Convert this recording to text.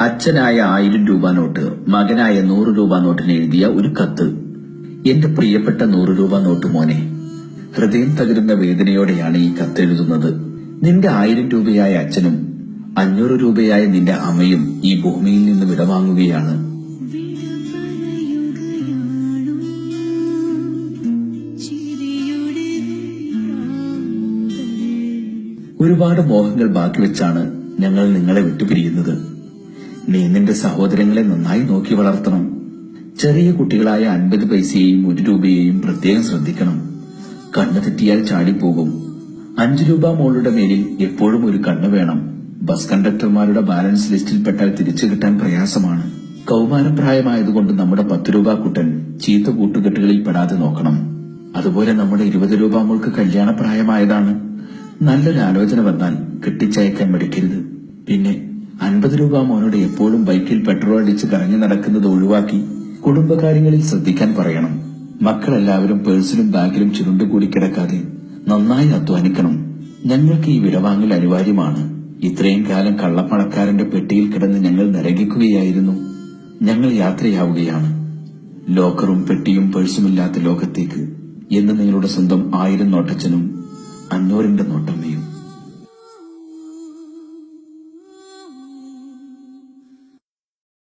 അച്ഛനായ 1000 രൂപ നോട്ട് മകനായ 100 രൂപ നോട്ടിന് എഴുതിയ ഒരു കത്ത്. എന്റെ പ്രിയപ്പെട്ട 100 രൂപ നോട്ട് മോനെ, ഹൃദയം തകരുന്ന വേദനയോടെയാണ് ഈ കത്തെഴുതുന്നത്. നിന്റെ 1000 രൂപയായ അച്ഛനും 500 രൂപയായ നിന്റെ അമ്മയും ഈ ഭൂമിയിൽ നിന്ന് വിടവാങ്ങുകയാണ്. ഒരുപാട് മോഹങ്ങൾ ബാക്കി വെച്ചാണ് ഞങ്ങൾ നിങ്ങളെ വിട്ടുപിരിയുന്നത്. നീ നിന്റെ സഹോദരങ്ങളെ നന്നായി നോക്കി വളർത്തണം. ചെറിയ കുട്ടികളായ 50 പൈസയെയും 1 രൂപയെയും പ്രത്യേകം ശ്രദ്ധിക്കണം. കണ്ണ് തെറ്റിയാൽ ചാടിപ്പോകും. 5 രൂപ മോളുടെ മേലിൽ എപ്പോഴും ഒരു കണ്ണ് വേണം. ബസ് കണ്ടക്ടർമാരുടെ ബാലൻസ് ലിസ്റ്റിൽപ്പെട്ടാൽ തിരിച്ചു കിട്ടാൻ പ്രയാസമാണ്. കൗമാരപ്രായമായതുകൊണ്ട് നമ്മുടെ 10 രൂപ കുട്ടൻ ചീത്ത കൂട്ടുകെട്ടുകളിൽ പെടാതെ നോക്കണം. അതുപോലെ നമ്മുടെ 20 രൂപ മോൾക്ക് കല്യാണപ്രായമായതാണ്. നല്ലൊരു ആലോചന വന്നാൽ കെട്ടിച്ചയക്കാൻ മടിക്കരുത്. പിന്നെ 50 രൂപ മോനോട് എപ്പോഴും ബൈക്കിൽ പെട്രോൾ അടിച്ച് കറങ്ങി നടക്കുന്നത് ഒഴിവാക്കി കുടുംബകാര്യങ്ങളിൽ ശ്രദ്ധിക്കാൻ പറയണം. മക്കളെല്ലാവരും പേഴ്സിലും ബാഗിലും ചുരുണ്ടുകൂടി കിടക്കാതെ നന്നായി അധ്വാനിക്കണം. ഞങ്ങൾക്ക് ഈ വിടവാങ്ങൽ അനിവാര്യമാണ്. ഇത്രയും കാലം കള്ളപ്പണക്കാരന്റെ പെട്ടിയിൽ കിടന്ന് ഞങ്ങൾ നരകിക്കുകയായിരുന്നു. ഞങ്ങൾ യാത്രയാവുകയാണ് ലോക്കറും പെട്ടിയും പേഴ്സുമില്ലാത്ത ലോകത്തേക്ക് എന്ന് നിങ്ങളുടെ സ്വന്തം 1000 നോട്ടച്ചനും 500ന്റെ നോട്ടമ്മയും.